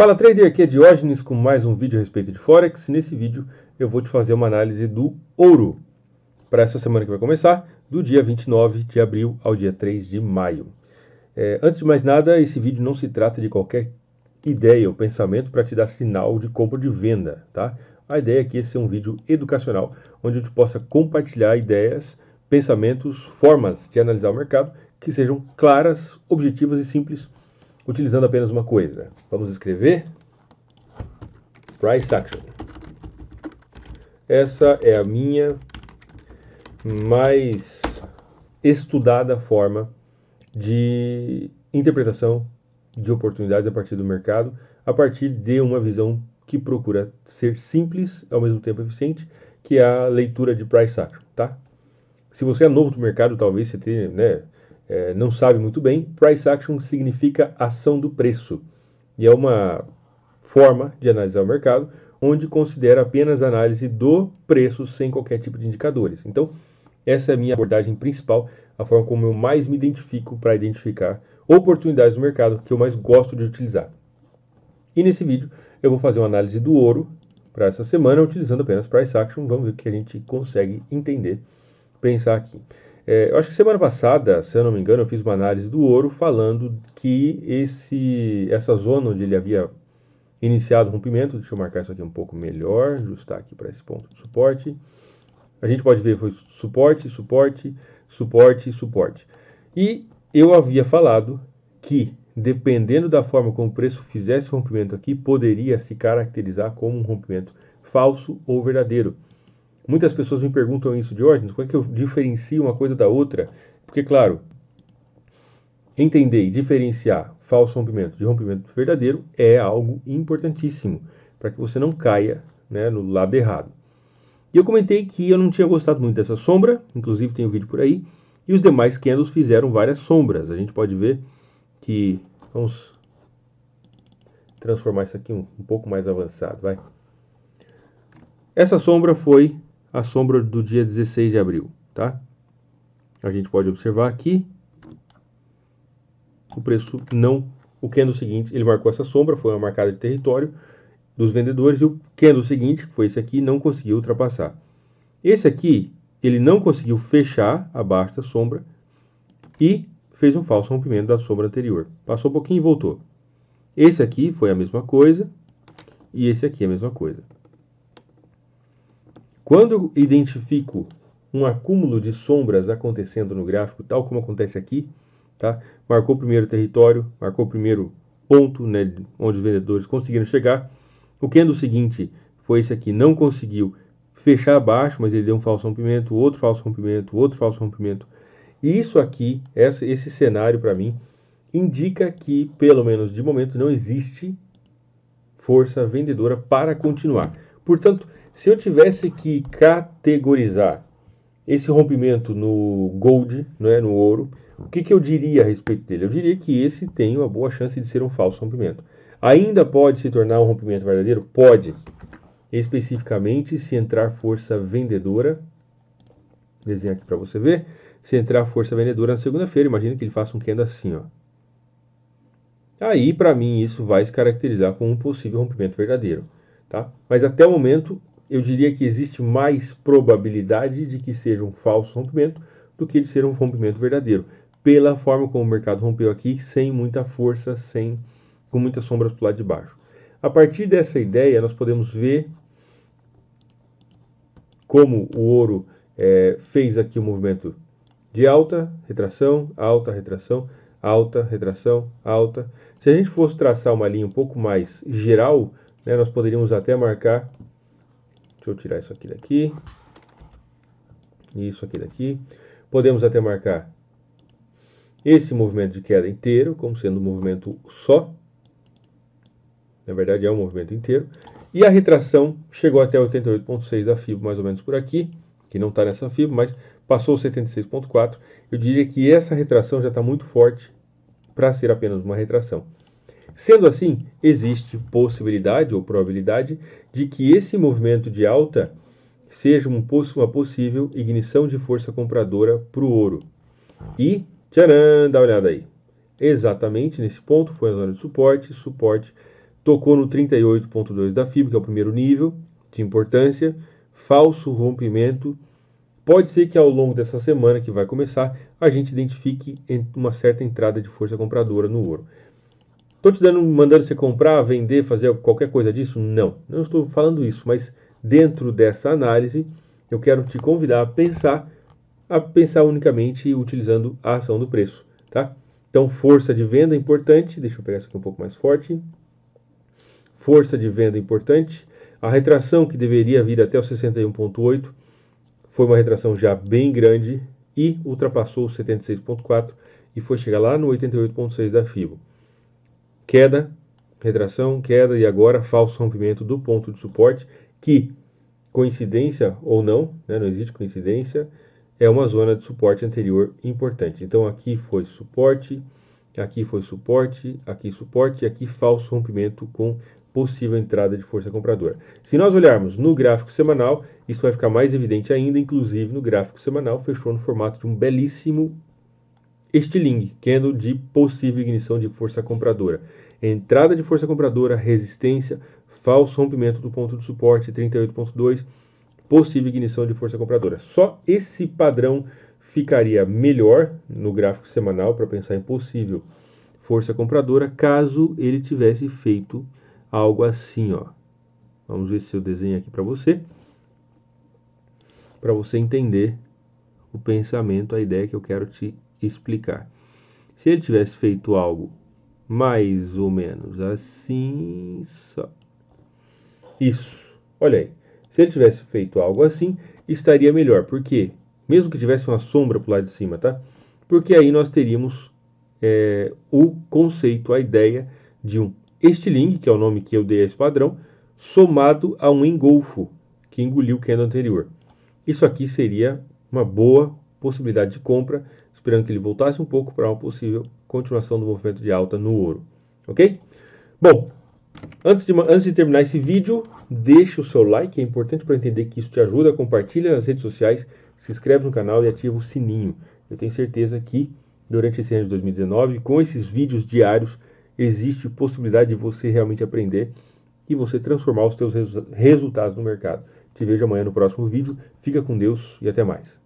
Fala trader, aqui é Diógenes com mais um vídeo a respeito de Forex. Nesse vídeo eu vou te fazer uma análise do ouro para essa semana que vai começar, do dia 29 de abril ao dia 3 de maio. Antes de mais nada, esse vídeo não se trata de qualquer ideia ou pensamento para te dar sinal de compra ou de venda, tá? A ideia aqui é ser um vídeo educacional, onde a gente possa compartilhar ideias, pensamentos, formas de analisar o mercado que sejam claras, objetivas e simples, utilizando apenas uma coisa. Vamos escrever Price Action. Essa é a minha mais estudada forma de interpretação de oportunidades a partir do mercado, a partir de uma visão que procura ser simples, ao mesmo tempo eficiente, que é a leitura de Price Action, tá? Se você é novo do mercado, talvez você tenha, não sabe muito bem, Price Action significa ação do preço. E é uma forma de analisar o mercado, onde considera apenas a análise do preço sem qualquer tipo de indicadores. Então, essa é a minha abordagem principal, a forma como eu mais me identifico para identificar oportunidades do mercado que eu mais gosto de utilizar. E nesse vídeo eu vou fazer uma análise do ouro para essa semana, utilizando apenas Price Action. Vamos ver o que a gente consegue entender, pensar aqui. Eu acho que semana passada, se eu não me engano, eu fiz uma análise do ouro falando que essa zona onde ele havia iniciado o rompimento, deixa eu marcar isso aqui um pouco melhor, ajustar aqui para esse ponto de suporte. A gente pode ver foi suporte, suporte, suporte, suporte. E eu havia falado que, dependendo da forma como o preço fizesse o rompimento aqui, poderia se caracterizar como um rompimento falso ou verdadeiro. Muitas pessoas me perguntam isso, Diógenes, como é que eu diferencio uma coisa da outra? Porque, claro, entender e diferenciar falso rompimento de rompimento verdadeiro é algo importantíssimo para que você não caia, no lado errado. E eu comentei que eu não tinha gostado muito dessa sombra, inclusive tem um vídeo por aí, e os demais candles fizeram várias sombras. A gente pode ver que, vamos transformar isso aqui um pouco mais avançado, vai. Essa sombra foi a sombra do dia 16 de abril, tá? A gente pode observar aqui, o preço não, o candle seguinte, ele marcou essa sombra, foi uma marcada de território dos vendedores, e o candle seguinte, que foi esse aqui, não conseguiu ultrapassar. Esse aqui, ele não conseguiu fechar abaixo da sombra e fez um falso rompimento da sombra anterior. Passou um pouquinho e voltou. Esse aqui foi a mesma coisa e esse aqui é a mesma coisa. Quando eu identifico um acúmulo de sombras acontecendo no gráfico, tal como acontece aqui, tá? Marcou o primeiro território, marcou o primeiro ponto, onde os vendedores conseguiram chegar. O candle seguinte foi esse aqui, não conseguiu fechar abaixo, mas ele deu um falso rompimento, outro falso rompimento, outro falso rompimento. E isso aqui, esse cenário para mim, indica que, pelo menos de momento, não existe força vendedora para continuar. Portanto, se eu tivesse que categorizar esse rompimento no gold, no ouro, o que eu diria a respeito dele? Eu diria que esse tem uma boa chance de ser um falso rompimento. Ainda pode se tornar um rompimento verdadeiro? Pode. Especificamente, se entrar força vendedora, desenho aqui para você ver, se entrar força vendedora na segunda-feira, imagina que ele faça um candle assim, ó. Aí, para mim, isso vai se caracterizar como um possível rompimento verdadeiro, tá? Mas até o momento, eu diria que existe mais probabilidade de que seja um falso rompimento do que de ser um rompimento verdadeiro, pela forma como o mercado rompeu aqui, sem muita força, com muitas sombras para o lado de baixo. A partir dessa ideia, nós podemos ver como o ouro fez aqui um movimento de alta, retração, alta, retração, alta, retração, alta. Se a gente fosse traçar uma linha um pouco mais geral, nós poderíamos até marcar, deixa eu tirar isso aqui daqui, e isso aqui daqui. Podemos até marcar esse movimento de queda inteiro, como sendo um movimento só. Na verdade é um movimento inteiro. E a retração chegou até 88,6 da FIBO, mais ou menos por aqui, que não está nessa FIBO, mas passou 76,4. Eu diria que essa retração já está muito forte para ser apenas uma retração. Sendo assim, existe possibilidade ou probabilidade de que esse movimento de alta seja uma possível ignição de força compradora para o ouro. E, tcharam, dá uma olhada aí. Exatamente nesse ponto foi a zona de suporte, suporte, tocou no 38,2 da FIBO, que é o primeiro nível de importância, falso rompimento. Pode ser que ao longo dessa semana que vai começar, a gente identifique uma certa entrada de força compradora no ouro. Estou te mandando você comprar, vender, fazer qualquer coisa disso? Não, não estou falando isso, mas dentro dessa análise, eu quero te convidar a pensar unicamente utilizando a ação do preço, tá? Então, força de venda importante, deixa eu pegar isso aqui um pouco mais forte. Força de venda importante. A retração que deveria vir até o 61,8 foi uma retração já bem grande e ultrapassou o 76,4 e foi chegar lá no 88,6 da FIBO. Queda, retração, queda e agora falso rompimento do ponto de suporte, que, coincidência ou não, né, não existe coincidência, é uma zona de suporte anterior importante. Então aqui foi suporte, aqui foi suporte, aqui suporte e aqui falso rompimento com possível entrada de força compradora. Se nós olharmos no gráfico semanal, isso vai ficar mais evidente ainda, inclusive no gráfico semanal fechou no formato de um belíssimo estilingue, candle de possível ignição de força compradora. Entrada de força compradora, resistência, falso rompimento do ponto de suporte 38,2, possível ignição de força compradora. Só esse padrão ficaria melhor no gráfico semanal para pensar em possível força compradora, caso ele tivesse feito algo assim, ó. Vamos ver se eu desenho aqui para você entender o pensamento, a ideia que eu quero te explicar. Se ele tivesse feito algo mais ou menos assim, só. Isso, olha aí. Se ele tivesse feito algo assim, estaria melhor. Por quê? Mesmo que tivesse uma sombra para o lado de cima, tá? Porque aí nós teríamos o conceito, a ideia de um estilingue, que é o nome que eu dei a esse padrão, somado a um engolfo, que engoliu o candle anterior. Isso aqui seria uma boa possibilidade de compra, esperando que ele voltasse um pouco para uma possível continuação do movimento de alta no ouro. Ok? Bom, antes de terminar esse vídeo, deixa o seu like, é importante para entender que isso te ajuda, compartilha nas redes sociais, se inscreve no canal e ativa o sininho. Eu tenho certeza que durante esse ano de 2019, com esses vídeos diários, existe possibilidade de você realmente aprender e você transformar os seus resultados no mercado. Te vejo amanhã no próximo vídeo. Fica com Deus e até mais.